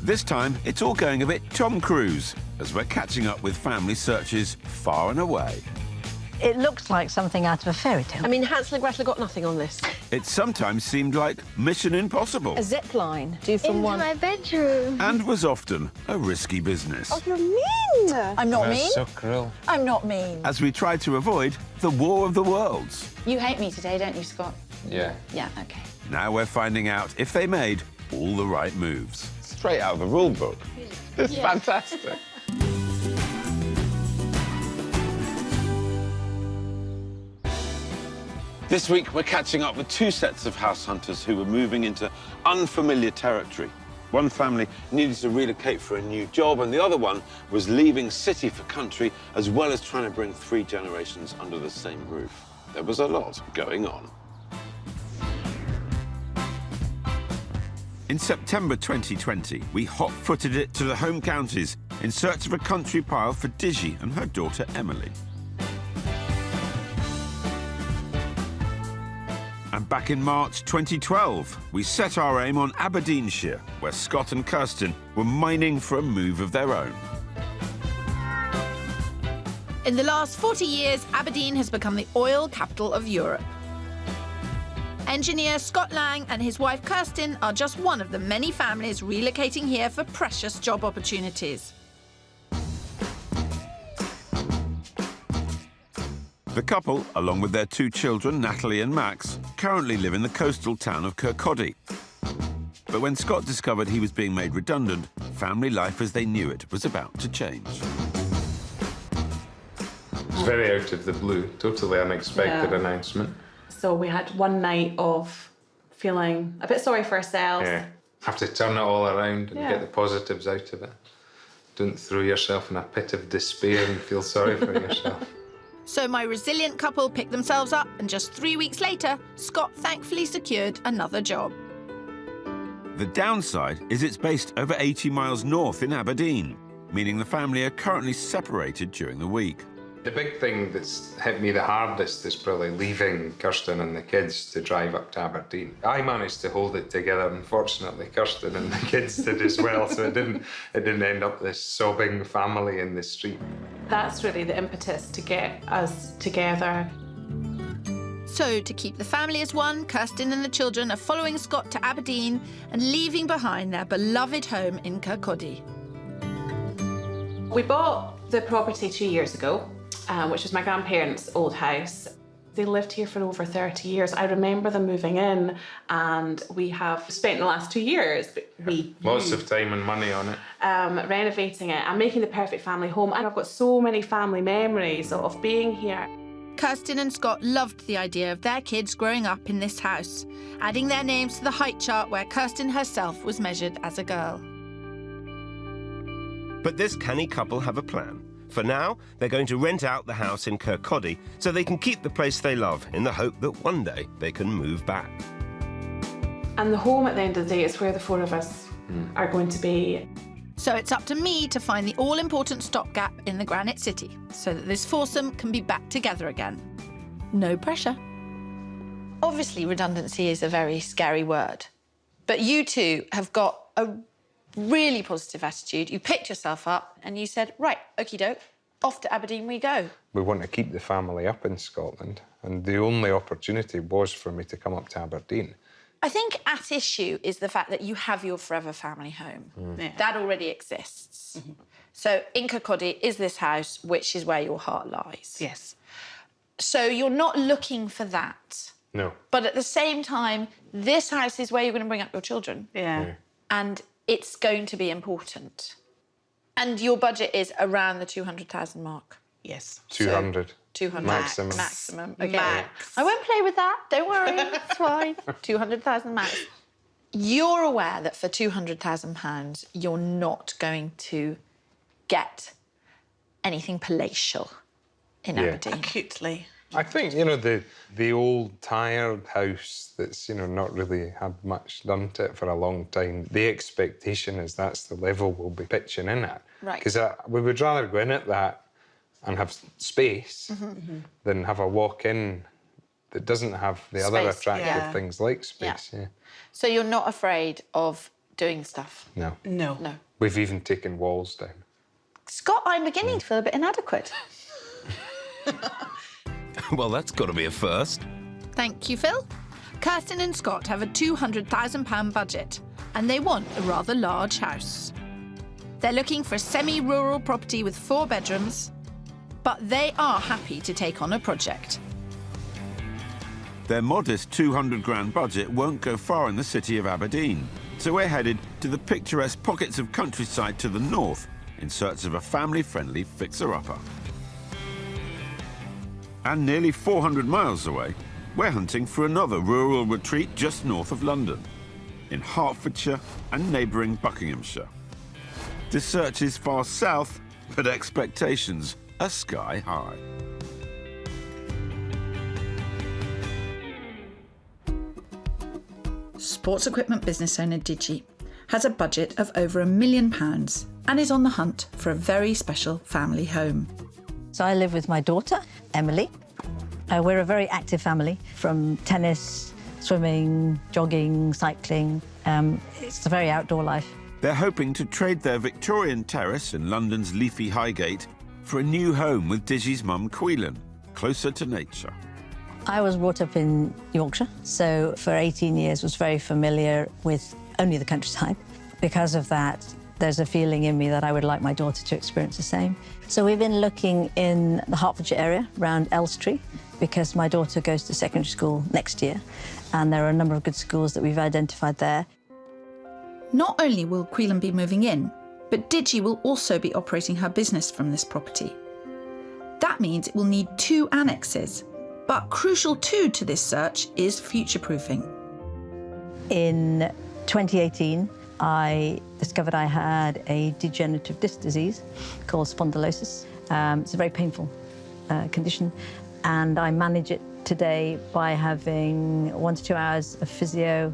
This time, it's all going a bit Tom Cruise, as we're catching up with family searches far and away. It looks like something out of a fairy tale. I mean, Hansel and Gretel got nothing on this. It sometimes seemed like Mission Impossible. A zip line, due from Into one... my bedroom. And was often a risky business. Oh, you're mean. I'm not That's mean. so cruel. I'm not mean. As we tried to avoid the War of the Worlds. You hate me today, don't you, Scott? Yeah. Yeah, OK. Now we're finding out if they made all the right moves. Straight out of the rule book. It's fantastic. This week, we're catching up with two sets of house hunters who were moving into unfamiliar territory. One family needed to relocate for a new job, and the other one was leaving city for country, as well as trying to bring 3 generations under the same roof. There was a lot going on. In September 2020, we hot-footed it to the home counties in search of a country pile for Digi and her daughter Emily. And back in March 2012, we set our aim on Aberdeenshire, where Scott and Kirsten were mining for a move of their own. In the last 40 years, Aberdeen has become the oil capital of Europe. Engineer Scott Lang and his wife Kirsten are just one of the many families relocating here for precious job opportunities. The couple, along with their 2 children, Natalie and Max, currently live in the coastal town of Kirkcaldy. But when Scott discovered he was being made redundant, family life as they knew it was about to change. It's very out of the blue, totally unexpected announcement. So we had one night of feeling a bit sorry for ourselves. Yeah. Have to turn it all around and Yeah. get the positives out of it. Don't throw yourself in a pit of despair and feel sorry for yourself. So my resilient couple picked themselves up, and just 3 weeks later, Scott thankfully secured another job. The downside is it's based over 80 miles north in Aberdeen, meaning the family are currently separated during the week. The big thing that's hit me the hardest is probably leaving Kirsten and the kids to drive up to Aberdeen. I managed to hold it together. Unfortunately, Kirsten and the kids did as well, so it didn't end up this sobbing family in the street. That's really the impetus to get us together. So, to keep the family as one, Kirsten and the children are following Scott to Aberdeen and leaving behind their beloved home in Kirkcaldy. We bought the property 2 years ago, which was my grandparents' old house. They lived here for over 30 years. I remember them moving in, and we have spent the last 2 years, Lots of time and money on it. renovating it and making the perfect family home. And I've got so many family memories of being here. Kirsten and Scott loved the idea of their kids growing up in this house, adding their names to the height chart where Kirsten herself was measured as a girl. But this canny couple have a plan. For now, they're going to rent out the house in Kirkcaldy so they can keep the place they love in the hope that one day they can move back. And the home at the end of the day is where the 4 of us are going to be. So it's up to me to find the all-important stopgap in the Granite City so that this foursome can be back together again. No pressure. Obviously, redundancy is a very scary word. But you two have got a really positive attitude. You picked yourself up and you said, right, okie doke, off to Aberdeen we go. We want to keep the family up in Scotland, and the only opportunity was for me to come up to Aberdeen. I think at issue is the fact that you have your forever family home. Yeah. That already exists. Mm-hmm. So in Kirkcaldy is this house, which is where your heart lies. Yes. So you're not looking for that. No. But at the same time, this house is where you're going to bring up your children. Yeah. And it's going to be important. And your budget is around the 200,000 mark. Yes. 200. 200. Maximum. Maximum. Okay. Max. I won't play with that. Don't worry. It's fine. 200,000 max. You're aware that for £200,000, you're not going to get anything palatial in Aberdeen. Acutely. I think, you know, the old, tired house that's, you know, not really had much done to it for a long time, the expectation is that's the level we'll be pitching in at. Right. Because we would rather go in at that and have space than have a walk-in that doesn't have the other Space, attractive yeah. things like space. Yeah. So you're not afraid of doing stuff? No. No. No. We've even taken walls down. Scott, I'm beginning to feel a bit inadequate. Well, that's got to be a first. Thank you, Phil. Kirsten and Scott have a £200,000 budget, and they want a rather large house. They're looking for a semi-rural property with 4 bedrooms, but they are happy to take on a project. Their modest 200 grand budget won't go far in the city of Aberdeen, so we're headed to the picturesque pockets of countryside to the north in search of a family-friendly fixer-upper. And nearly 400 miles away, we're hunting for another rural retreat just north of London, in Hertfordshire and neighbouring Buckinghamshire. This search is far south, but expectations are sky high. Sports equipment business owner Digi has a budget of over £1 million and is on the hunt for a very special family home. So I live with my daughter, Emily. We're a very active family, from tennis, swimming, jogging, cycling. It's a very outdoor life. They're hoping to trade their Victorian terrace in London's leafy Highgate for a new home with Digi's mum, Quelan, closer to nature. I was brought up in Yorkshire, so for 18 years was very familiar with only the countryside. Because of that, there's a feeling in me that I would like my daughter to experience the same. So we've been looking in the Hertfordshire area, around Elstree, because my daughter goes to secondary school next year, and there are a number of good schools that we've identified there. Not only will Quelan be moving in, but Digi will also be operating her business from this property. That means it will need 2 annexes, but crucial too to this search is future-proofing. In 2018, I discovered I had a degenerative disc disease called spondylosis. It's a very painful condition, and I manage it today by having 1 to 2 hours of physio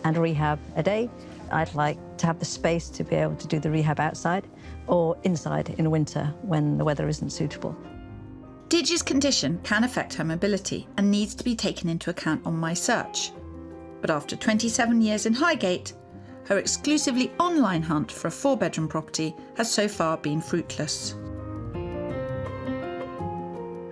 and rehab a day. I'd like to have the space to be able to do the rehab outside or inside in winter when the weather isn't suitable. Digi's condition can affect her mobility and needs to be taken into account on my search. But after 27 years in Highgate, her exclusively online hunt for a 4-bedroom property has so far been fruitless.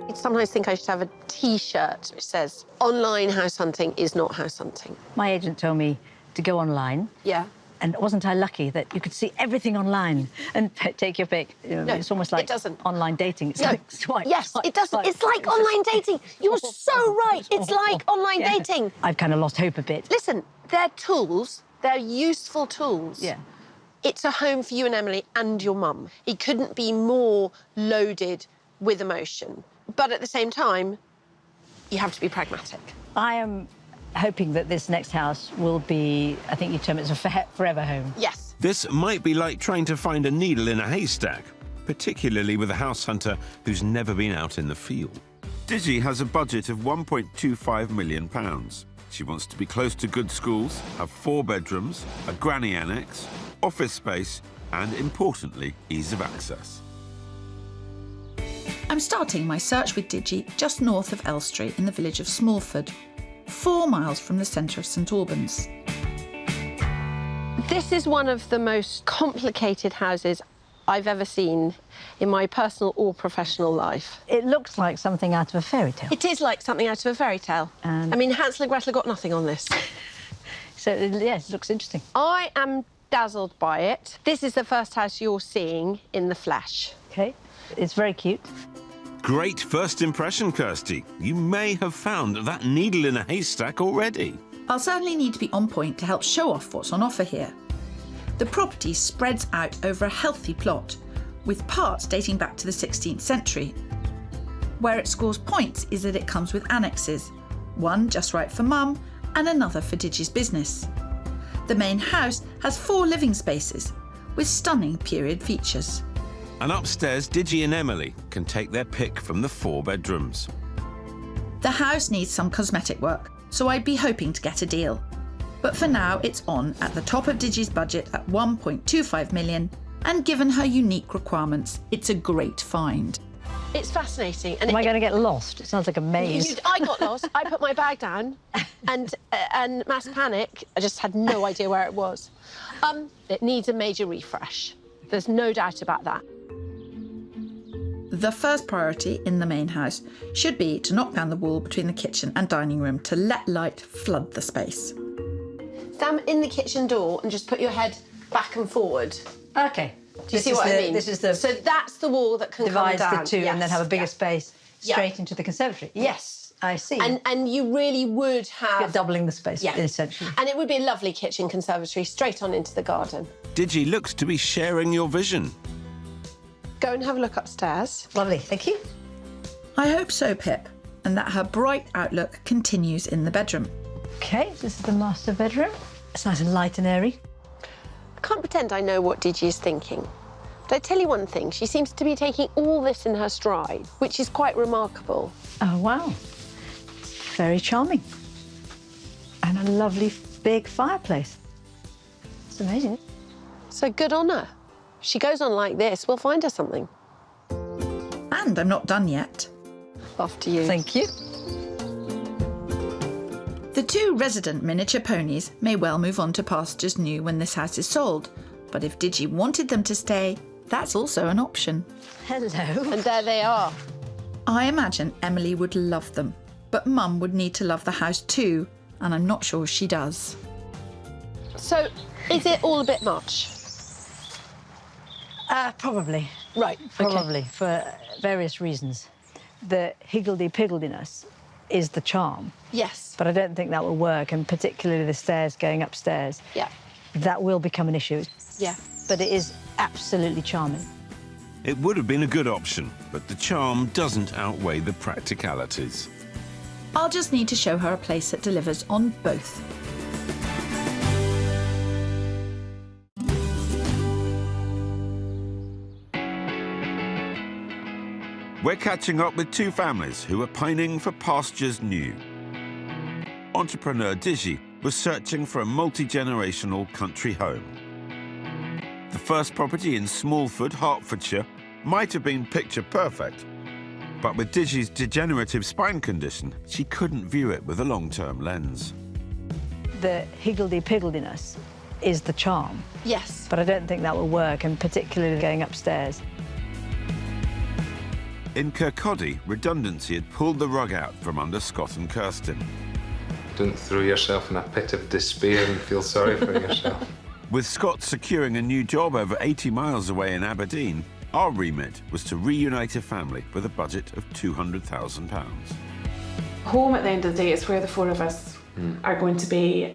I sometimes think I should have a T-shirt which says, online house hunting is not house hunting. My agent told me to go online. Yeah. And wasn't I lucky that you could see everything online and take your pick? You know, No, it's almost like it doesn't. online dating. It's No. like swipe. Yes, swipe, it doesn't. swipe. It's like online dating. You're so right. It's like online Yeah. dating. I've kind of lost hope a bit. Listen, they're tools. They're useful tools. Yeah. It's a home for you and Emily and your mum. It couldn't be more loaded with emotion. But at the same time, you have to be pragmatic. I am hoping that this next house will be, I think you term it as a forever home. Yes. This might be like trying to find a needle in a haystack, particularly with a house hunter who's never been out in the field. Digi has a budget of £1.25 million. She wants to be close to good schools, have 4 bedrooms, a granny annex, office space, and importantly, ease of access. I'm starting my search with Digi just north of Elstree in the village of Smallford, 4 miles from the centre of St Albans. This is one of the most complicated houses I've ever seen in my personal or professional life. It looks like something out of a fairy tale. It is like something out of a fairy tale. I mean, Hansel and Gretel got nothing on this. So, yes, it looks interesting. I am dazzled by it. This is the first house you're seeing in the flesh. OK. It's very cute. Great first impression, Kirsty. You may have found that needle in a haystack already. I'll certainly need to be on point to help show off what's on offer here. The property spreads out over a healthy plot, with parts dating back to the 16th century. Where it scores points is that it comes with annexes, one just right for mum and another for Digi's business. The main house has 4 living spaces, with stunning period features. And upstairs, Digi and Emily can take their pick from the 4 bedrooms. The house needs some cosmetic work, so I'd be hoping to get a deal. But for now, it's on at the top of Digi's budget at £1.25 million, and given her unique requirements, it's a great find. It's fascinating. And Am I going to get lost? It sounds like a maze. I got lost. I put my bag down and mass panic. I just had no idea where it was. It needs a major refresh. There's no doubt about that. The first priority in the main house should be to knock down the wall between the kitchen and dining room to let light flood the space. Stand in the kitchen door and just put your head back and forward. Okay. Do you see what I mean? This is the... So that's the wall that can divides come down. the two and then have a bigger space Yeah. straight into the conservatory. Yes, I see. And you really would have... You're doubling the space, essentially. And it would be a lovely kitchen conservatory straight on into the garden. Digi looks to be sharing your vision. Go and have a look upstairs. Lovely, thank you. I hope so, Pip, and that her bright outlook continues in the bedroom. Okay, this is the master bedroom. It's nice and light and airy. I can't pretend I know what Digi is thinking. But I tell you one thing, she seems to be taking all this in her stride, which is quite remarkable. Oh, wow. Very charming. And a lovely big fireplace. It's amazing. So good on her. If she goes on like this, we'll find her something. And I'm not done yet. Off to you. Thank you. The two resident miniature ponies may well move on to pastures new when this house is sold, but if Digi wanted them to stay, that's also an option. Hello. And there they are. I imagine Emily would love them, but Mum would need to love the house too, and I'm not sure she does. So, is it all a bit much? Probably. Right, Probably, for various reasons. The higgledy-piggledy-ness is the charm, Yes. but I don't think that will work, and particularly the stairs going upstairs. Yeah. That will become an issue. Yeah. But it is absolutely charming. It would have been a good option, but the charm doesn't outweigh the practicalities. I'll just need to show her a place that delivers on both. We're catching up with two families who are pining for pastures new. Entrepreneur Digi was searching for a multi-generational country home. The first property in Smallford, Hertfordshire, might have been picture perfect, but with Digi's degenerative spine condition, she couldn't view it with a long-term lens. The higgledy-piggledy-ness is the charm, Yes. but I don't think that will work, and particularly going upstairs. In Kirkcaldy, redundancy had pulled the rug out from under Scott and Kirsten. Don't throw yourself in a pit of despair and feel sorry for yourself. With Scott securing a new job over 80 miles away in Aberdeen, our remit was to reunite a family with a budget of £200,000. Home at the end of the day is where the four of us are going to be.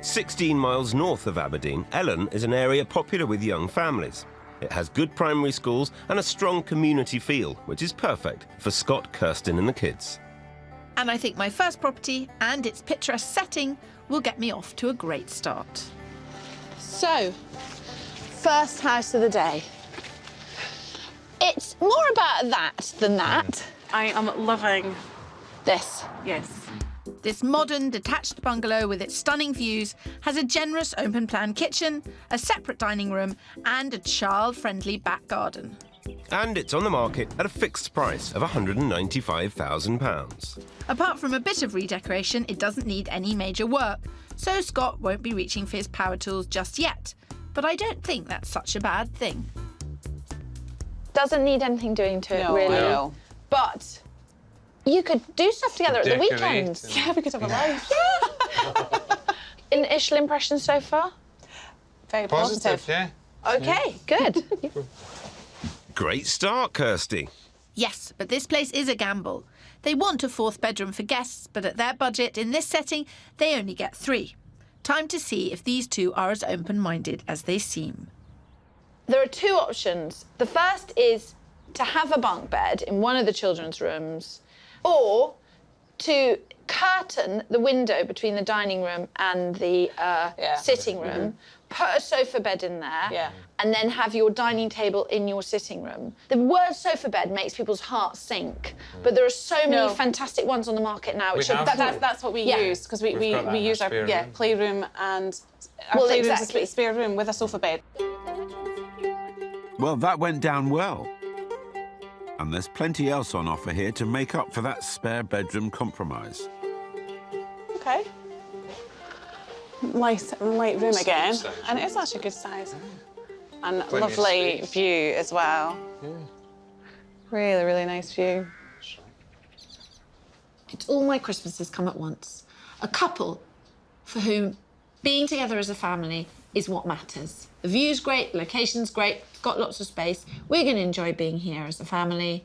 16 miles north of Aberdeen, Ellen is an area popular with young families. It has good primary schools and a strong community feel, which is perfect for Scott, Kirsten and the kids. And I think my first property and its picturesque setting will get me off to a great start. So, first house of the day. It's more about that than that. I am loving This. yes. This modern, detached bungalow with its stunning views has a generous open-plan kitchen, a separate dining room and a child-friendly back garden. And it's on the market at a fixed price of £195,000. Apart from a bit of redecoration, it doesn't need any major work, so Scott won't be reaching for his power tools just yet. But I don't think that's such a bad thing. Doesn't need anything doing to it, really. No. But you could do stuff together at the Decorate weekends. and- Yeah, we could have a life. Initial impression so far? Very Positive, yeah. Okay, good. Great start, Kirsty. Yes, but this place is a gamble. They want a fourth bedroom for guests, but at their budget in this setting, they only get 3. Time to see if these two are as open-minded as they seem. There are 2 options. The first is to have a bunk bed in one of the children's rooms, or to curtain the window between the dining room and the sitting room, put a sofa bed in there, and then have your dining table in your sitting room. The word sofa bed makes people's hearts sink, but there are so many fantastic ones on the market now. Which are That's what we use, because we got that in use our our spare room. playroom and our Well, playroom's exactly. a spare room with a sofa bed. Well, that went down well. And there's plenty else on offer here to make up for that spare bedroom compromise. Okay. nice light room again. And it is actually a good size. And Plenty of lovely space. view as well. Yeah. Really, really nice view. It's all my Christmases come at once. A couple for whom being together as a family is what matters. The view's great, location's great, got lots of space. We're going to enjoy being here as a family.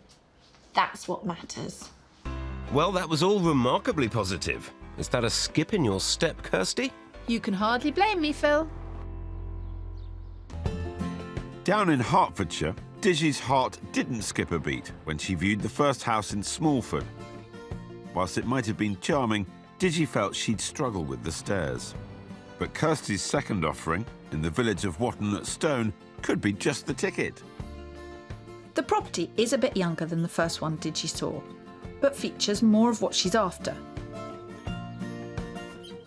That's what matters. Well, that was all remarkably positive. Is that a skip in your step, Kirsty? You can hardly blame me, Phil. Down in Hertfordshire, Digi's heart didn't skip a beat when she viewed the first house in Smallford. Whilst it might have been charming, Digi felt she'd struggle with the stairs. But Kirsty's second offering, in the village of Watton-at-Stone, could be just the ticket. The property is a bit younger than the first one Digi saw, but features more of what she's after.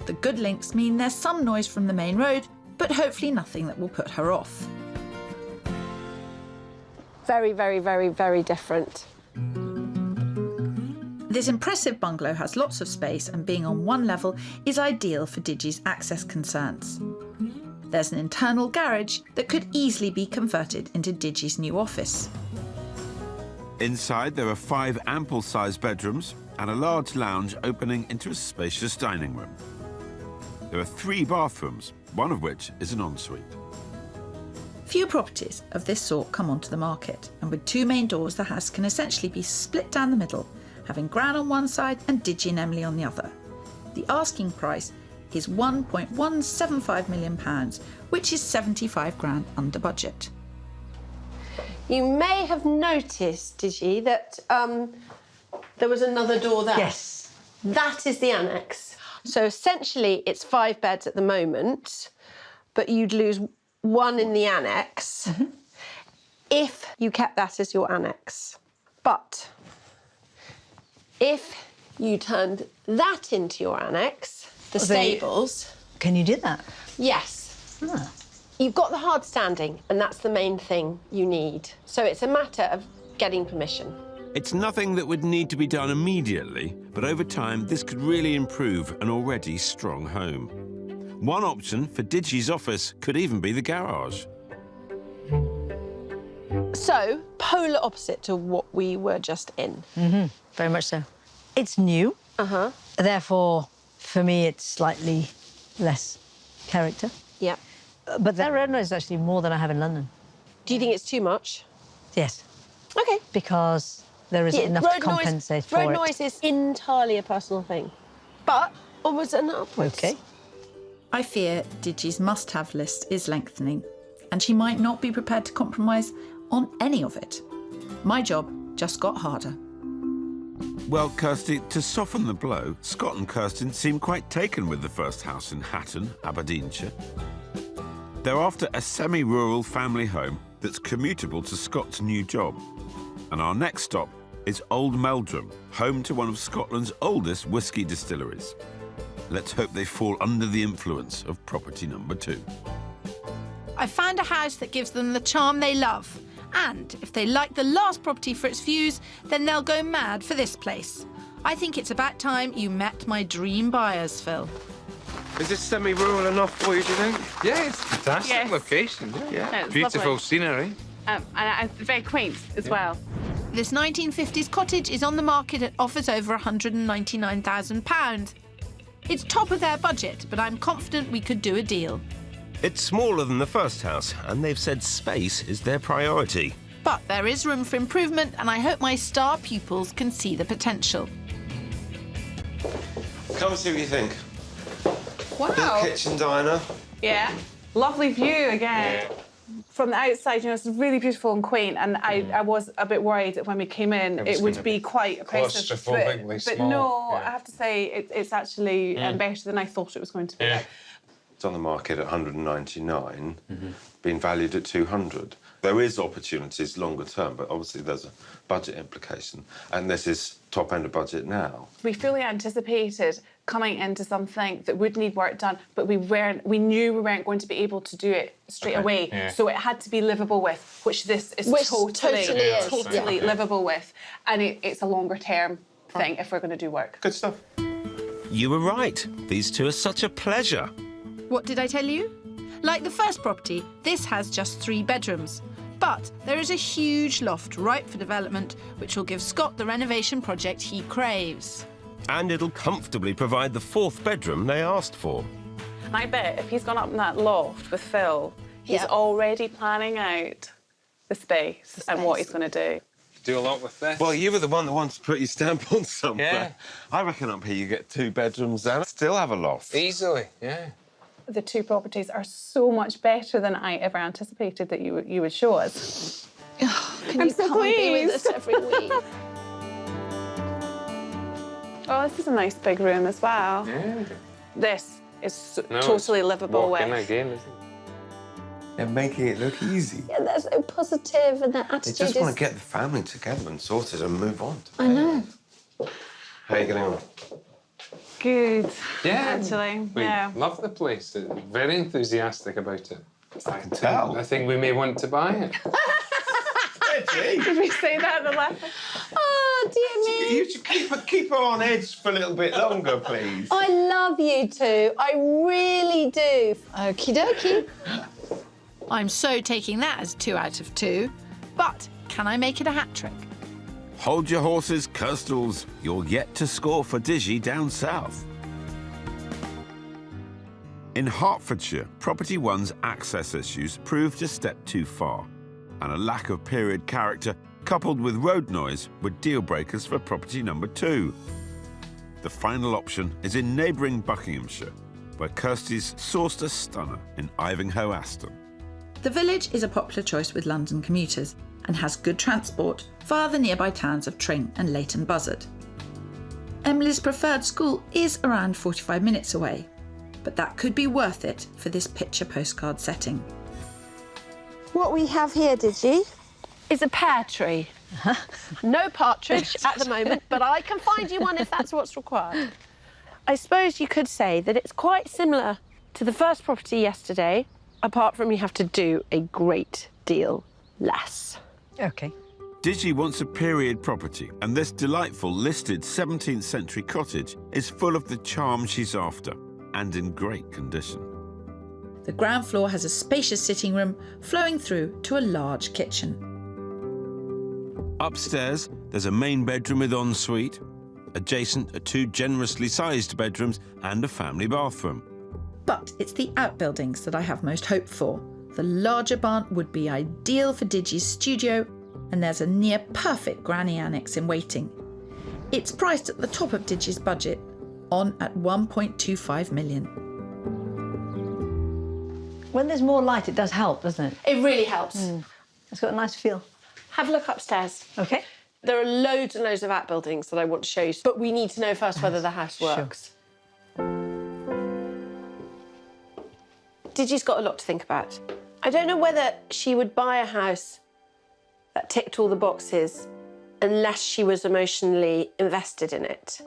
The good links mean there's some noise from the main road, but hopefully nothing that will put her off. Very, very, very, very different. This impressive bungalow has lots of space and being on one level is ideal for Digi's access concerns. There's an internal garage that could easily be converted into Digi's new office. Inside, there are 5 ample-sized bedrooms and a large lounge opening into a spacious dining room. There are 3 bathrooms, one of which is an ensuite. Few properties of this sort come onto the market, and with 2 main doors, the house can essentially be split down the middle, having Gran on one side and Digi and Emily on the other. The asking price is £1.175 million, which is 75 grand under budget. You may have noticed, Digi, that there was another door there. Yes. That is the annex. So essentially, it's 5 beds at the moment, but you'd lose 1 in the annex if you kept that as your annex. But if you turned that into your annex, the stables... Can you do that? Yes. Ah. You've got the hard standing, and that's the main thing you need. So it's a matter of getting permission. It's nothing that would need to be done immediately, but over time, this could really improve an already strong home. One option for Digi's office could even be the garage. So, polar opposite to what we were just in. Very much so. It's new. Therefore, for me, it's slightly less character. Yep. But that red noise is actually more than I have in London. Do you think it's too much? Yes. Okay. Because there isn't enough to compensate for it. Road noise is entirely a personal thing. But onwards and upwards. OK. I fear Digi's must-have list is lengthening, and she might not be prepared to compromise on any of it. My job just got harder. Well, Kirsty, to soften the blow, Scott and Kirsten seem quite taken with the first house in Hatton, Aberdeenshire. They're after a semi-rural family home that's commutable to Scott's new job. And our next stop is Old Meldrum, home to one of Scotland's oldest whisky distilleries. Let's hope they fall under the influence of property number 2. I found a house that gives them the charm they love. And if they like the last property for its views, then they'll go mad for this place. I think it's about time you met my dream buyers, Phil. Is this semi-rural enough for you, do you think? Yeah, it's a fantastic Yes. location. Yeah, it's Beautiful lovely. scenery. And very quaint as well. This 1950s cottage is on the market at offers over £199,000. It's top of their budget, but I'm confident we could do a deal. It's smaller than the first house, and they've said space is their priority. But there is room for improvement, and I hope my star pupils can see the potential. Come and see what you think. Wow. Kitchen diner. Yeah. Lovely view again. From the outside, you know, it's really beautiful and quaint, and I was a bit worried that when we came in, it would be quite oppressive. claustrophobically But small, no, yeah. I have to say, it's actually better than I thought it was going to be. It's on the market at 199, being valued at 200. There is opportunities longer term, but obviously there's a budget implication, and this is top end of budget now. We fully anticipated coming into something that would need work done, but we knew we weren't going to be able to do it straight away. Yeah. So it had to be livable with, which this is Which totally is, yeah. livable with. And it's a longer term thing if we're going to do work. Good stuff. You were right. These two are such a pleasure. What did I tell you? Like the first property, this has just 3 bedrooms. But there is a huge loft ripe for development, which will give Scott the renovation project he craves. And it'll comfortably provide the 4th bedroom they asked for. And I bet if he's gone up in that loft with Phil, he's already planning out the space and what he's going to do. Do a lot with this. Well, you were the one that wanted to put your stamp on something. Yeah. I reckon up here you get 2 bedrooms and still have a loft. Easily, yeah. The 2 properties are so much better than I ever anticipated that you would show us. Can I'm you so come and be with pleased. us every week? Oh, this is a nice big room as well. Yeah. This is No, totally it's livable walking with. again, isn't it? They're making it look easy. Yeah, they're so positive and their They attitude just is... want to get the family together and sorted and move on. I know. How are you getting on? Good. Yeah. Actually, We yeah. love the place. They're very enthusiastic about it. I can tell. I think we may want to buy it. Did we say that in the last? Oh, dear me. You should keep her on edge for a little bit longer, please. I love you two. I really do. Okie dokie. I'm so taking that as 2 out of 2. But can I make it a hat-trick? Hold your horses, Kirstals. You're yet to score for Digi down south. In Hertfordshire, Property One's access issues proved a step too far, and a lack of period character coupled with road noise were deal breakers for property number 2. The final option is in neighbouring Buckinghamshire, where Kirsty's sourced a stunner in Ivinghoe Aston. The village is a popular choice with London commuters and has good transport via the nearby towns of Tring and Leighton Buzzard. Emily's preferred school is around 45 minutes away, but that could be worth it for this picture postcard setting. What we have here, Digi, Is a pear tree. no partridge at the moment, but I can find you one if that's what's required. I suppose you could say that it's quite similar to the first property yesterday, apart from you have to do a great deal less. OK. Digi wants a period property, and this delightful listed 17th century cottage is full of the charm she's after, and in great condition. The ground floor has a spacious sitting room flowing through to a large kitchen. Upstairs, there's a main bedroom with ensuite. Adjacent are 2 generously sized bedrooms and a family bathroom. But it's the outbuildings that I have most hope for. The larger barn would be ideal for Digi's studio, and there's a near perfect granny annex in waiting. It's priced at the top of Digi's budget, on at 1.25 million. When there's more light, it does help, doesn't it? It really helps. It's got a nice feel. Have a look upstairs. OK. There are loads and loads of outbuildings that I want to show you, but we need to know first whether the house works. Digi's got a lot to think about. I don't know whether she would buy a house that ticked all the boxes unless she was emotionally invested in it.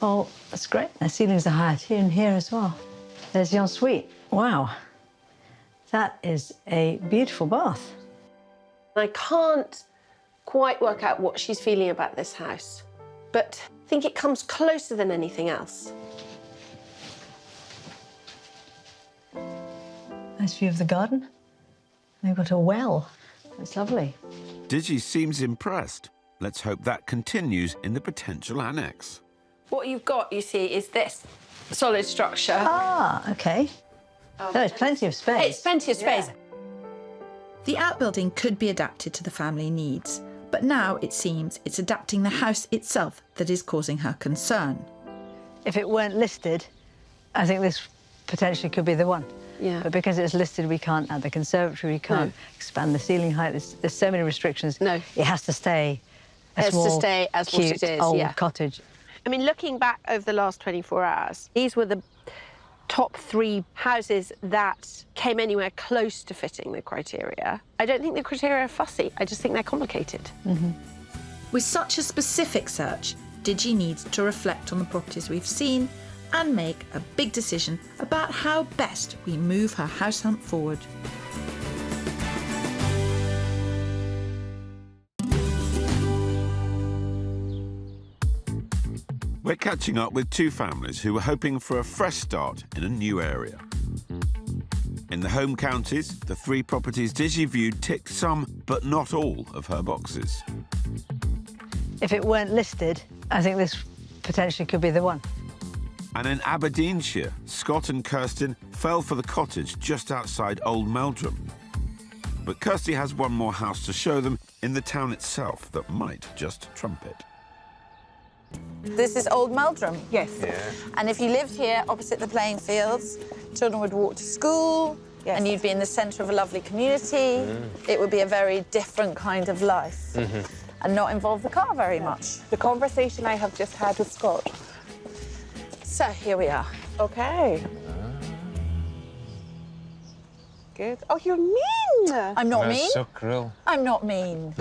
Oh, that's great. The ceilings are higher here and here as well. There's the ensuite. Wow. That is a beautiful bath. I can't quite work out what she's feeling about this house, but I think it comes closer than anything else. Nice view of the garden. They've got a well. It's lovely. Digi seems impressed. Let's hope that continues in the potential annex. What you've got, you see, is this solid structure. Ah, OK. There's plenty of space. It's plenty of space. The outbuilding could be adapted to the family needs, but now it seems it's adapting the house itself that is causing her concern. If it weren't listed, I think this potentially could be the one. Yeah. But because it's listed, we can't add the conservatory, we can't expand the ceiling height. There's so many restrictions. No. It has to stay a It has to stay as what cute, it is, old yeah. cottage. I mean, looking back over the last 24 hours, these were the top 3 houses that came anywhere close to fitting the criteria. I don't think the criteria are fussy. I just think they're complicated. With such a specific search, Digi needs to reflect on the properties we've seen and make a big decision about how best we move her house hunt forward. we're catching up with two families who were hoping for a fresh start in a new area. In the home counties, the three properties Digi viewed ticked some, but not all, of her boxes. If it weren't listed, I think this potentially could be the one. And in Aberdeenshire, Scott and Kirsten fell for the cottage just outside Old Meldrum. But Kirsty has one more house to show them in the town itself that might just trump it. This is Old Meldrum. Yes. Yeah. And if you lived here opposite the playing fields, children would walk to school, Yes. and you'd be in the centre of a lovely community. It would be a very different kind of life and not involve the car very much. The conversation I have just had with Scott. So here we are. Okay. Good. Oh, you're mean. I'm not mean. So cruel. I'm not mean.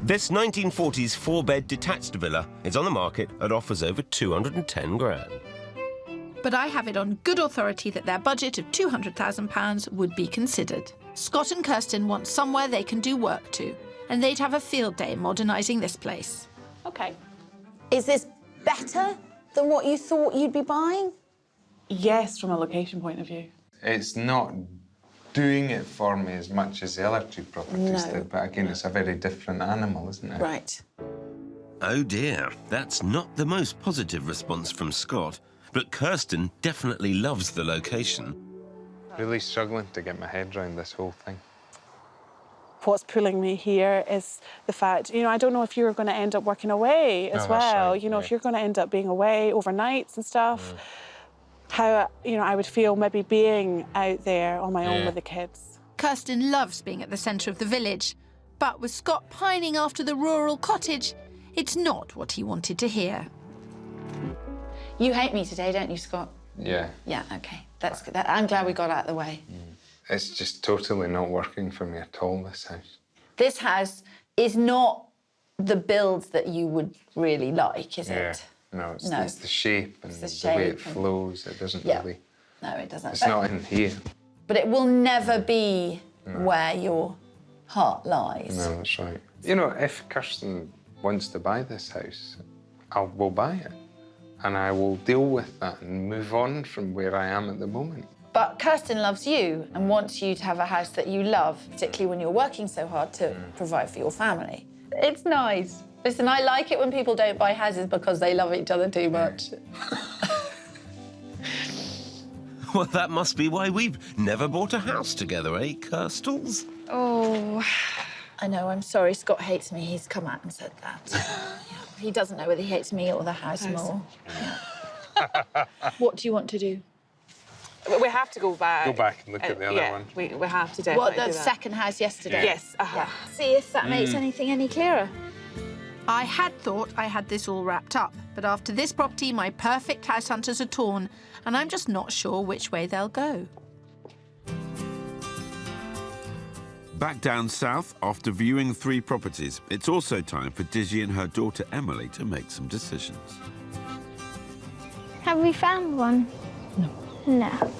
This 1940s four-bed detached villa is on the market at offers over 210 grand. But I have it on good authority that their budget of £200,000 would be considered. Scott and Kirsten want somewhere they can do work to, and they'd have a field day modernising this place. Okay. Is this better than what you thought you'd be buying? Yes, from a location point of view. It's not doing it for me as much as the other two properties did, but again, it's a very different animal, isn't it? Right. Oh dear, that's not the most positive response from Scott, but Kirsten definitely loves the location. Really struggling to get my head around this whole thing. What's pulling me here is the fact, I don't know if you're going to end up working away as that's well. right, If you're going to end up being away overnights and stuff, how, I would feel maybe being out there on my own with the kids. Kirsten loves being at the centre of the village, but with Scott pining after the rural cottage, it's not what he wanted to hear. You hate me today, don't you, Scott? Yeah. Yeah, OK. That's good. I'm glad we got out of the way. It's just totally not working for me at all, this house. This house is not the build that you would really like, is it? No, it's the shape and the the way it shape and- flows. It doesn't Yeah. really... No, it doesn't. It's not in here. But it will never be where your heart lies. No, that's right. If Kirsten wants to buy this house, we'll buy it. And I will deal with that and move on from where I am at the moment. But Kirsten loves you and wants you to have a house that you love, particularly when you're working so hard to provide for your family. It's nice. Listen, I like it when people don't buy houses because they love each other too much. Well, that must be why we've never bought a house together, eh, Kirstles? Oh, I know, I'm sorry. Scott hates me. He's come out and said that. He doesn't know whether he hates me or the house more. Yeah. What do you want to do? We have to go back. Go back and look at the other one. We have to definitely What, do the that. second house yesterday? Yes. Yeah. See if that makes anything any clearer. I had thought I had this all wrapped up, but after this property, my perfect house hunters are torn, and I'm just not sure which way they'll go. Back down south, after viewing three properties, it's also time for Digi and her daughter Emily to make some decisions. Have we found one? No.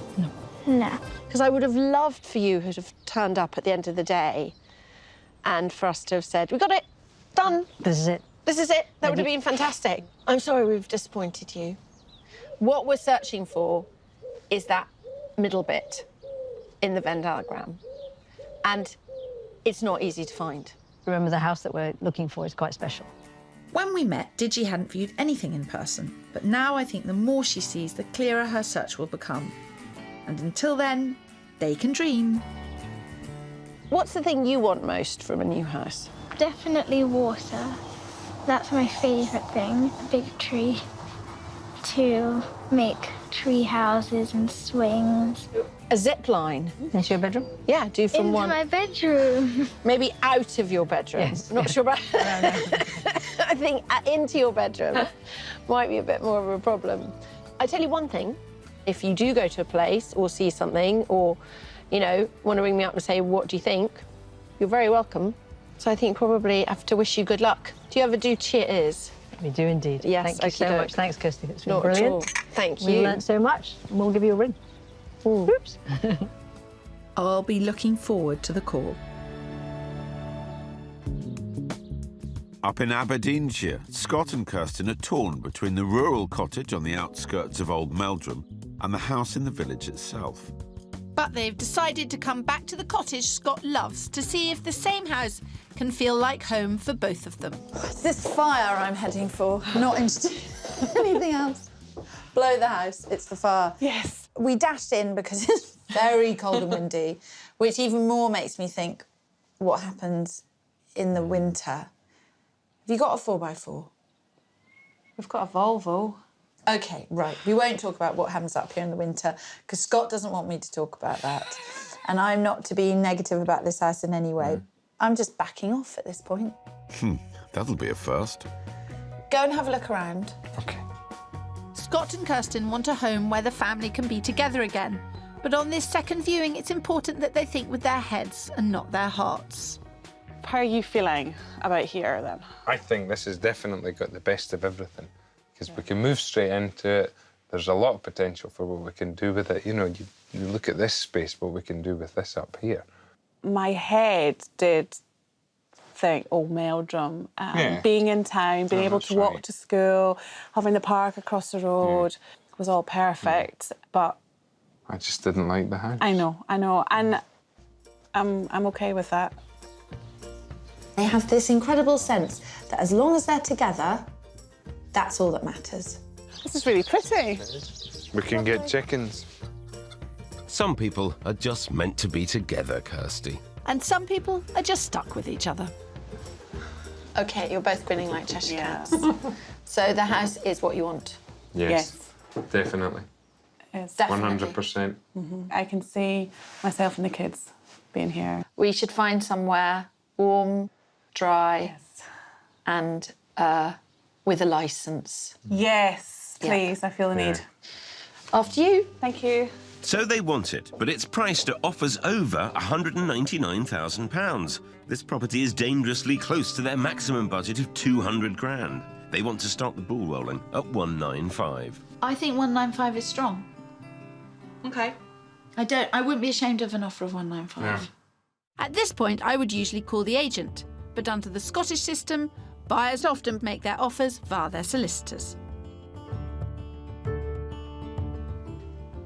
No. Because I would have loved for you to have turned up at the end of the day and for us to have said, we got it, done. This is it. This is it. That would have been fantastic. I'm sorry we've disappointed you. What we're searching for is that middle bit in the Venn diagram. And it's not easy to find. Remember, the house that we're looking for is quite special. When we met, Digi hadn't viewed anything in person. But now I think the more she sees, the clearer her search will become. And until then, they can dream. What's the thing you want most from a new house? Definitely water. That's my favourite thing. A big tree to make tree houses and swings. A zip line. Into your bedroom? Yeah, do from Into one. my bedroom. Maybe out of your bedroom. Yes. Not sure about. I think into your bedroom might be a bit more of a problem. I tell you one thing: if you do go to a place or see something, or want to ring me up and say, "What do you think?" You're very welcome. So I think probably have to wish you good luck. Do you ever do cheers? We do indeed. Yes, Thank you so okey-doke. much. Thanks, Kirsty. It's been Not brilliant. at all. Thank We you. learnt so much, and we'll give you a ring. Oops. I'll be looking forward to the call. Up in Aberdeenshire, Scott and Kirsten are torn between the rural cottage on the outskirts of Old Meldrum and the house in the village itself. But they've decided to come back to the cottage Scott loves to see if the same house can feel like home for both of them. It's this fire I'm heading for, not into anything else. Blow the house, it's the fire. Yes. We dashed in because it's very cold and windy, which even more makes me think what happens in the winter. Have you got a 4x4? We've got a Volvo. OK, right. We won't talk about what happens up here in the winter because Scott doesn't want me to talk about that. And I'm not to be negative about this house in any way. I'm just backing off at this point. That'll be a first. Go and have a look around. OK. Scott and Kirsten want a home where the family can be together again. But on this second viewing, it's important that they think with their heads and not their hearts. How are you feeling about here, then? I think this has definitely got the best of everything because we can move straight into it. There's a lot of potential for what we can do with it. You know, you look at this space, what we can do with this up here. My head did think, oh, Meldrum, being in town, being able to walk to school, having the park across the road was all perfect, but... I just didn't like the house. I know, and I'm OK with that. They have this incredible sense that as long as they're together, that's all that matters. This is really pretty. We can get chickens. Some people are just meant to be together, Kirsty. And some people are just stuck with each other. OK, you're both grinning like Cheshire Yes. cats. So the house is what you want? Yes. Definitely. It's Definitely. 100%. I can see myself and the kids being here. We should find somewhere warm, dry, and with a licence. Yes, please, I feel the need. After you. Thank you. So they want it, but it's priced at offers over £199,000. This property is dangerously close to their maximum budget of 200 grand. They want to start the ball rolling at 195. I think 195 is strong. OK. I wouldn't be ashamed of an offer of 195. Yeah. At this point, I would usually call the agent, but under the Scottish system, buyers often make their offers via their solicitors.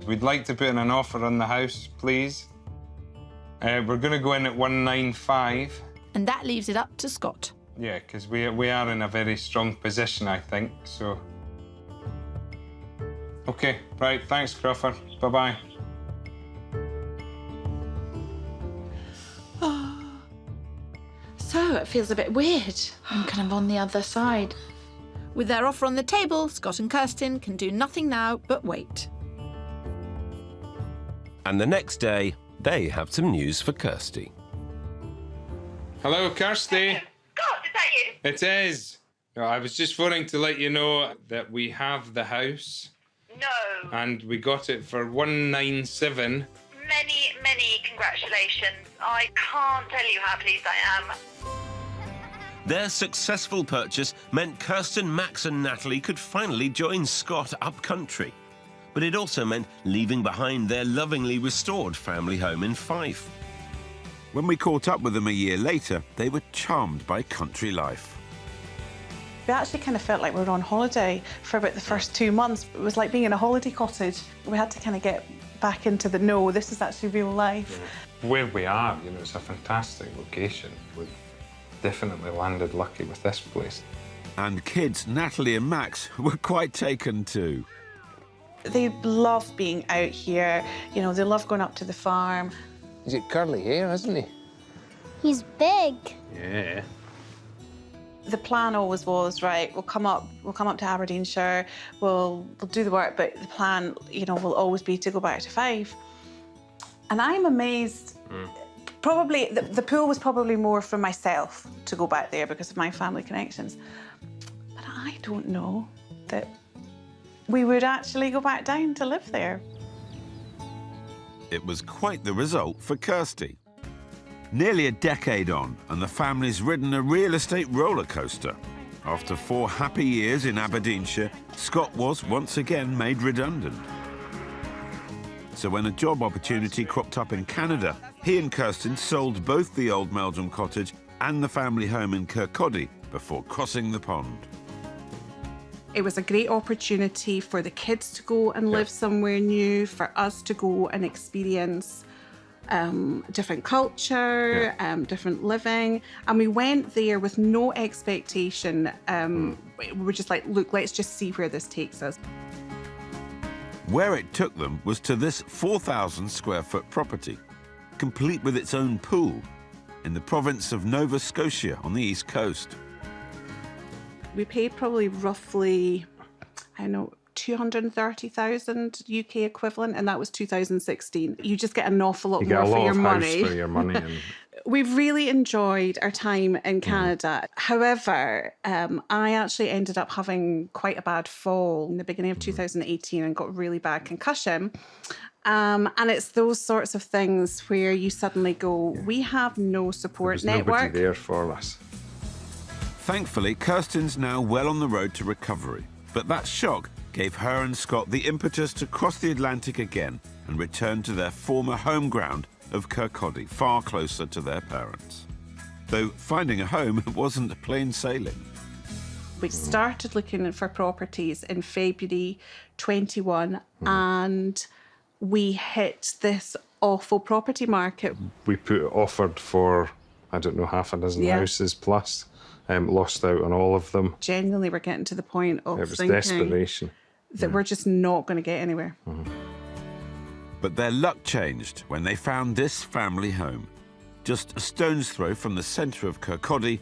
We'd like to put in an offer on the house, please. We're going to go in at 195. And that leaves it up to Scott. Yeah, because we are in a very strong position, I think, so... OK, right, thanks, Crawford. Bye-bye. So it feels a bit weird. I'm kind of on the other side. With their offer on the table, Scott and Kirsten can do nothing now but wait. And the next day, they have some news for Kirsty. Hello, Kirsty. Scott, is that you? It is. No, I was just phoning to let you know that we have the house. No. And we got it for 197. Many, many congratulations. I can't tell you how pleased I am. Their successful purchase meant Kirsten, Max and Natalie could finally join Scott up country. But it also meant leaving behind their lovingly restored family home in Fife. When we caught up with them a year later, they were charmed by country life. We actually kind of felt like we were on holiday for about the first 2 months. It was like being in a holiday cottage. We had to kind of get back into the no, this is actually real life. Where we are, you know, it's a fantastic location. We've definitely landed lucky with this place. And kids Natalie and Max were quite taken too. They love being out here. You know, they love going up to the farm. He's got curly hair, hasn't he? He's big. Yeah. The plan always was, right, we'll come up to Aberdeenshire, we'll do the work, but the plan, you know, will always be to go back to Fife. And I'm amazed, probably, the pull was probably more from myself to go back there because of my family connections. But I don't know that we would actually go back down to live there. It was quite the result for Kirsty. Nearly a decade on, and the family's ridden a real estate roller coaster. After 4 happy years in Aberdeenshire, Scott was once again made redundant. So when a job opportunity cropped up in Canada, he and Kirsten sold both the old Meldrum cottage and the family home in Kirkcaldy before crossing the pond. It was a great opportunity for the kids to go and live somewhere new, for us to go and experience different culture, different living. And we went there with no expectation. We were just like, look, let's just see where this takes us. Where it took them was to this 4,000 square foot property, complete with its own pool, in the province of Nova Scotia on the east coast. We paid probably roughly, I don't know, 230,000 UK equivalent, and that was 2016. You just get an awful lot more for your money. For your money. And... We've really enjoyed our time in Canada. However, I actually ended up having quite a bad fall in the beginning of 2018 and got really bad concussion. And it's those sorts of things where you suddenly go, we have no support network. There's nobody there for us. Thankfully, Kirsten's now well on the road to recovery. But that shock gave her and Scott the impetus to cross the Atlantic again and return to their former home ground of Kirkcaldy, far closer to their parents. Though finding a home wasn't plain sailing. We started looking for properties in February 21 and we hit this awful property market. We offered for, I don't know, half a dozen houses plus. Lost out on all of them. Genuinely, we're getting to the point of it was thinking desperation. That we're just not going to get anywhere. But their luck changed when they found this family home, just a stone's throw from the centre of Kirkcaldy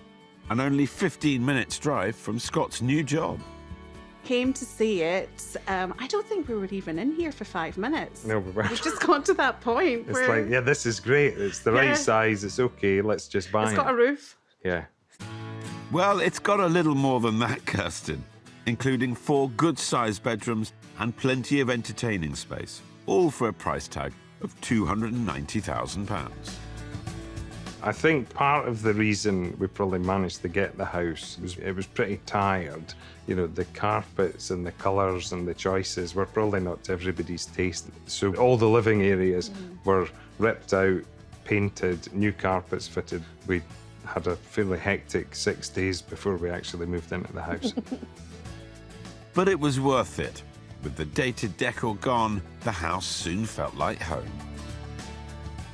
and only 15 minutes drive from Scott's new job. Came to see it. I don't think we were even in here for 5 minutes. No, we weren't. We've just got to that point. It's like, yeah, this is great. It's the right size. It's okay. Let's just buy it. It's got a roof. Yeah. Well, it's got a little more than that, Kirsten, including 4 good-sized bedrooms and plenty of entertaining space, all for a price tag of £290,000. I think part of the reason we probably managed to get the house was it was pretty tired. You know, the carpets and the colours and the choices were probably not to everybody's taste. So all the living areas were ripped out, painted, new carpets fitted. We had a fairly hectic 6 days before we actually moved into the house. But it was worth it. With the dated decor gone, the house soon felt like home.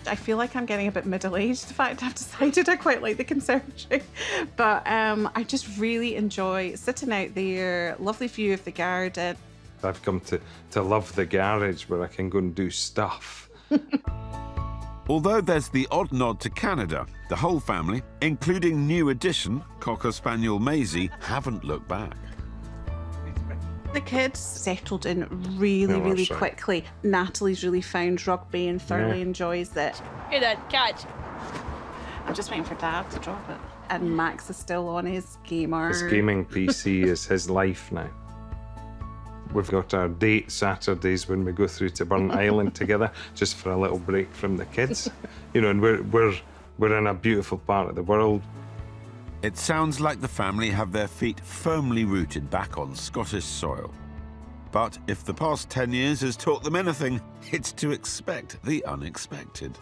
I feel like I'm getting a bit middle-aged. In fact, I've decided I quite like the conservatory. But I just really enjoy sitting out there, lovely view of the garden. I've come to love the garage where I can go and do stuff. Although there's the odd nod to Canada, the whole family, including new addition, Cocker Spaniel Maisie, haven't looked back. The kids settled in really quickly. Natalie's really found rugby and thoroughly enjoys it. Good catch. I'm just waiting for Dad to drop it. And Max is still on his gamer. His gaming PC is his life now. We've got our date Saturdays when we go through to Burnt Island together, just for a little break from the kids. You know, and we're in a beautiful part of the world. It sounds like the family have their feet firmly rooted back on Scottish soil. But if the past 10 years has taught them anything, it's to expect the unexpected.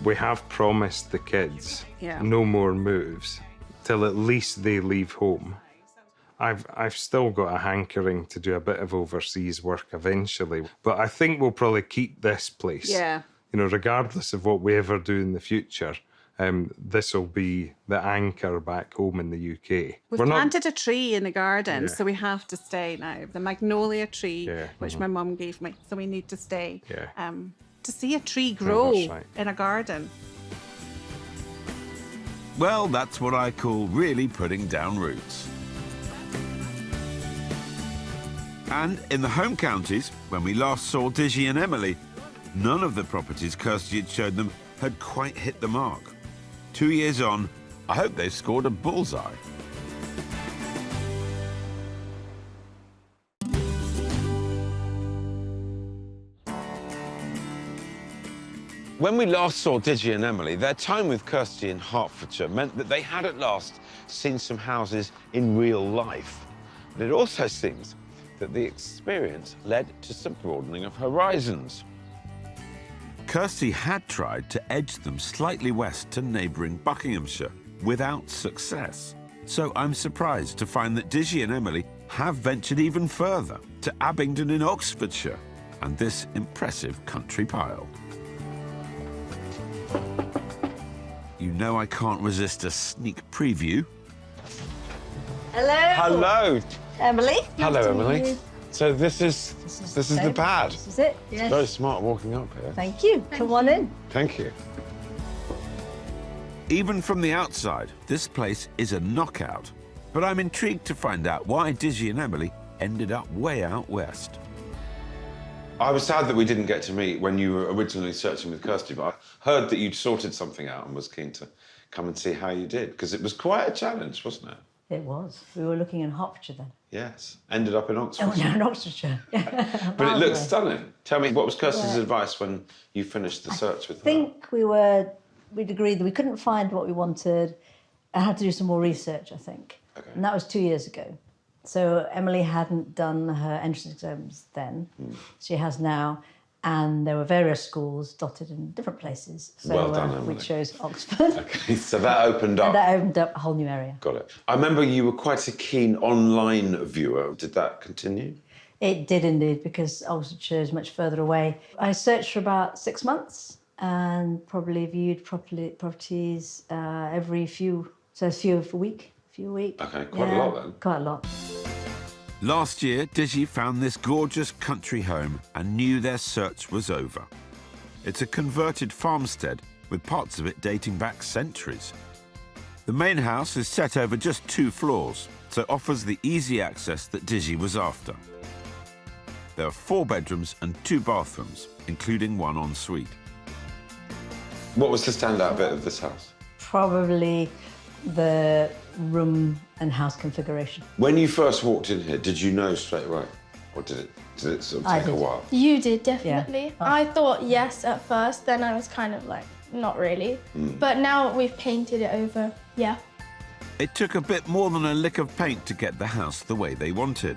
We have promised the kids no more moves till at least they leave home. I've still got a hankering to do a bit of overseas work eventually, but I think we'll probably keep this place. Yeah. You know, regardless of what we ever do in the future, this will be the anchor back home in the UK. We've planted a tree in the garden, so we have to stay now. The magnolia tree, which my mum gave me, so we need to stay. To see a tree grow in a garden. Well, that's what I call really putting down roots. And in the home counties, when we last saw Digi and Emily, none of the properties Kirsty had showed them had quite hit the mark. 2 years on, I hope they've scored a bullseye. When we last saw Digi and Emily, their time with Kirsty in Hertfordshire meant that they had at last seen some houses in real life. But it also seems that the experience led to some broadening of horizons. Kirsty had tried to edge them slightly west to neighbouring Buckinghamshire, without success. So I'm surprised to find that Digi and Emily have ventured even further to Abingdon in Oxfordshire and this impressive country pile. You know I can't resist a sneak preview. Hello. Hello. Emily. Hello, Emily. So this is the pad. This is it. Yes. Very smart walking up here. Thank you. Come on in. Thank you. Even from the outside, this place is a knockout. But I'm intrigued to find out why Digi and Emily ended up way out west. I was sad that we didn't get to meet when you were originally searching with Kirsty, but I heard that you'd sorted something out and was keen to come and see how you did, because it was quite a challenge, wasn't it? It was. We were looking in Hertfordshire then. Yes. Ended up in Oh, Oxfordshire. no, in Oxfordshire. But it looks stunning. Tell me, what was Kirsty's advice when you finished the search with her? I think we'd agreed that we couldn't find what we wanted. I had to do some more research, I think. Okay. And that was 2 years ago. So Emily hadn't done her entrance exams then. She has now. And there were various schools dotted in different places. So Well done, Emily. we chose Oxford. Okay, so that opened up. And that opened up a whole new area. Got it. I remember you were quite a keen online viewer. Did that continue? It did indeed, because Oxfordshire is much further away. I searched for about 6 months and probably viewed properties every few a week. Okay, quite a lot then. Quite a lot. Last year, Digi found this gorgeous country home and knew their search was over. It's a converted farmstead with parts of it dating back centuries. The main house is set over just 2 floors, so offers the easy access that Digi was after. There are 4 bedrooms and 2 bathrooms, including 1 ensuite. What was the standout bit of this house? Probably the room and house configuration. When you first walked in here, did you know straight away? Or did it sort of take a while? You did, definitely. Yeah. I thought yes at first, then I was kind of like, not really. But now we've painted it over, yeah. It took a bit more than a lick of paint to get the house the way they wanted.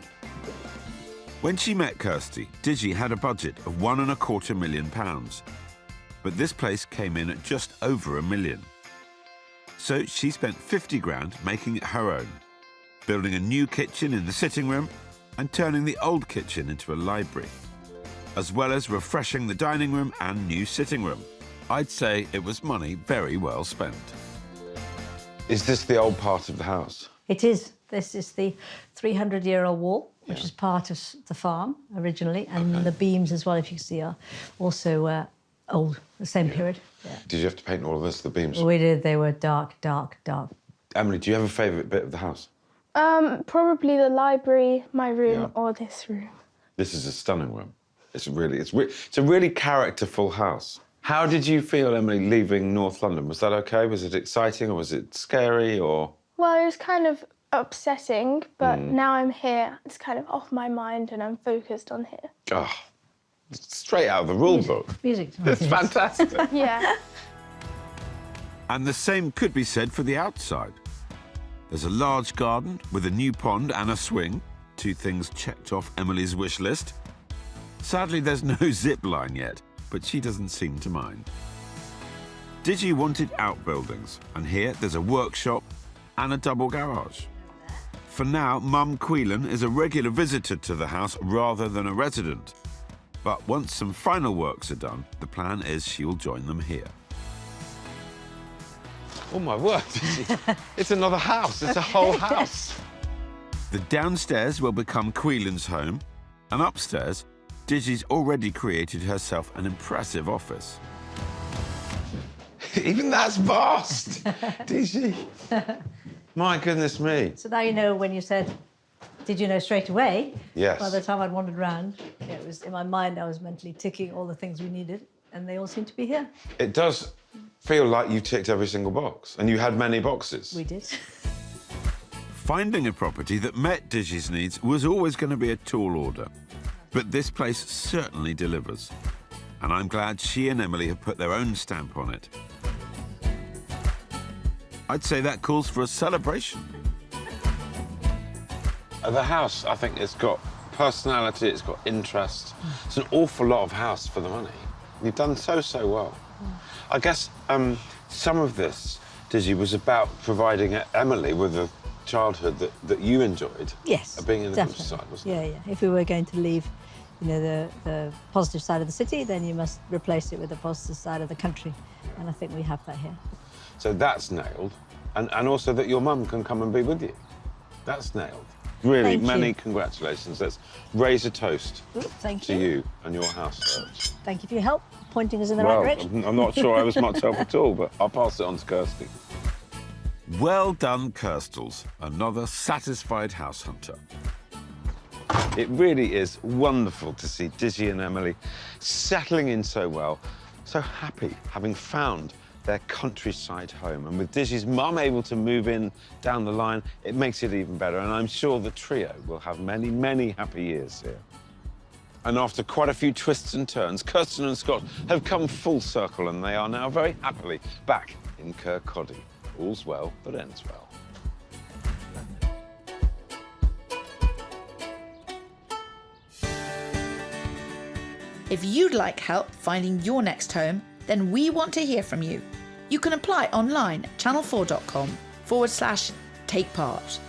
When she met Kirsty, Digi had a budget of £1.25 million. But this place came in at just over £1 million. So she spent 50 grand making it her own, building a new kitchen in the sitting room and turning the old kitchen into a library, as well as refreshing the dining room and new sitting room. I'd say it was money very well spent. Is this the old part of the house? It is. This is the 300-year-old wall, which is part of the farm originally, and the beams as well, if you see, are also old, the same period. Yeah. Did you have to paint all of this, the beams? We did. They were dark, dark, dark. Emily, do you have a favourite bit of the house? Probably the library, my room, or this room. This is a stunning room. It's a really characterful house. How did you feel, Emily, leaving North London? Was that okay? Was it exciting or was it scary or...? Well, it was kind of upsetting, but now I'm here, it's kind of off my mind and I'm focused on here. Oh, straight out of the rule book. Music. It's fantastic. Yeah. And the same could be said for the outside. There's a large garden with a new pond and a swing, 2 things checked off Emily's wish list. Sadly, there's no zip line yet, but she doesn't seem to mind. Digi wanted outbuildings, and here there's a workshop and a double garage. For now, Mum Quelan is a regular visitor to the house rather than a resident. But once some final works are done, the plan is she'll join them here. Oh, my word. It's another house. It's a whole house. The downstairs will become Quelan's home, and upstairs, Digi's already created herself an impressive office. Even that's vast. Digi. My goodness me. So now you know when you said, did you know straight away? Yes. By the time I'd wandered around, it was in my mind, I was mentally ticking all the things we needed, and they all seem to be here. It does feel like you ticked every single box, and you had many boxes. We did. Finding a property that met Digi's needs was always going to be a tall order. But this place certainly delivers. And I'm glad she and Emily have put their own stamp on it. I'd say that calls for a celebration. The house, I think, it's got personality, it's got interest. It's an awful lot of house for the money. You've done so well. I guess some of this Dizzy, was about providing Emily with a childhood that you enjoyed. Yes, Being in the definitely. countryside, wasn't it? Yeah. If we were going to leave, you know, the positive side of the city, then you must replace it with the positive side of the country. And I think we have that here. So that's nailed. And also that your mum can come and be with you. That's nailed. Really, many congratulations. Let's raise a toast to you and your house search. Thank you for your help, pointing us in the right direction. I'm not sure I was much help at all, but I'll pass it on to Kirsty. Well done, Kirstles. Another satisfied house hunter. It really is wonderful to see Dizzy and Emily settling in so well, so happy, having found their countryside home. And with Dizzy's mum able to move in down the line, it makes it even better. And I'm sure the trio will have many, many happy years here. And after quite a few twists and turns, Kirsten and Scott have come full circle, and they are now very happily back in Kirkcaldy. All's well that ends well. If you'd like help finding your next home, then we want to hear from you. You can apply online at channel4.com/take part.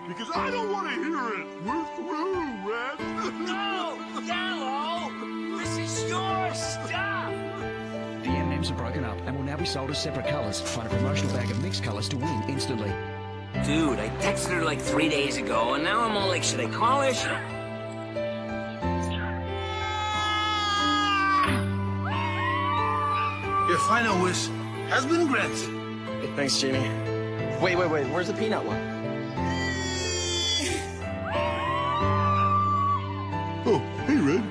Because I don't want to hear it. We're through, Red. No, Yellow! This is your stuff! The M&Ms are broken up and will now be sold as separate colours. Find a promotional bag of mixed colours to win instantly. Dude, I texted her like 3 days ago, and now I'm all like, should I call her? Your final wish has been granted. Thanks, Jeannie. Wait, where's the peanut one? Oh, hey, Red.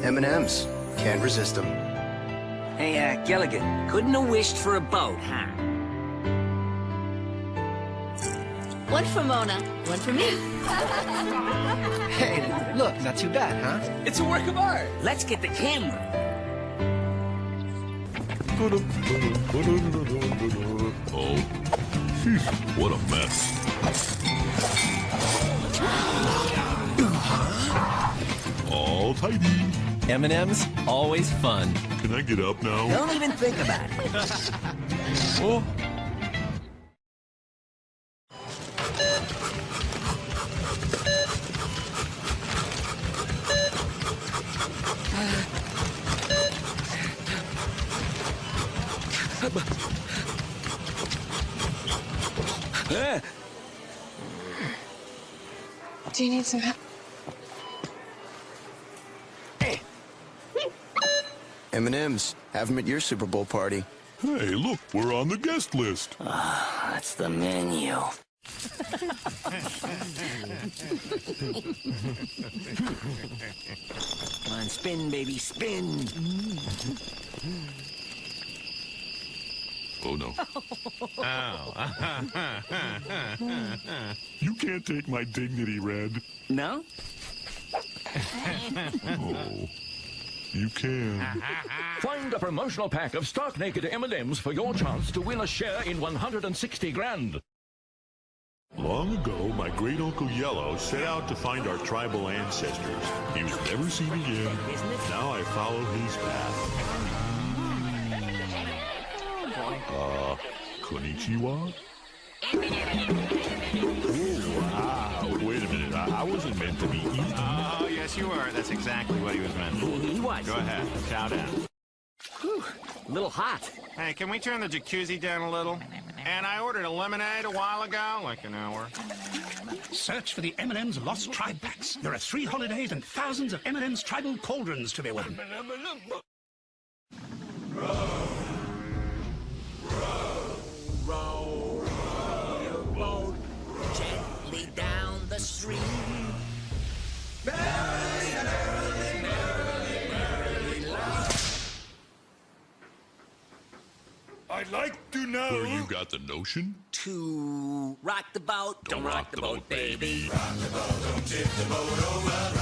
M&Ms. Can't resist them. Hey, Gilligan, couldn't have wished for a boat, huh? One for Mona, one for me. Hey, look, not too bad, huh? It's a work of art. Let's get the camera. Oh, what a mess. All tidy. M&M's, always fun. Can I get up now? Don't even think about it. Oh. Do you need some help? M&M's. Have them at your Super Bowl party. Hey, look, we're on the guest list. That's the menu. Come on, spin, baby, spin. Oh, no. You can't take my dignity, Red. No? Oh, you can. Find a promotional pack of stark naked M&M's for your chance to win a share in 160 grand. Long ago, my great-uncle Yellow set out to find our tribal ancestors. He was never seen again. Now I follow his path. Konnichiwa? Ooh, wow, wait a minute. I wasn't meant to be eaten. Oh, yes, you were. That's exactly what he was meant for. He was. Go ahead. Chow down. Whew, a little hot. Hey, can we turn the jacuzzi down a little? And I ordered a lemonade a while ago, like an hour. Search for the M&M's Lost Tribe Packs. There are 3 holidays and thousands of M&M's tribal cauldrons to be won. I'd like to know where you got the notion To rock the boat, don't rock the boat, baby. Rock the boat, don't tip the boat over.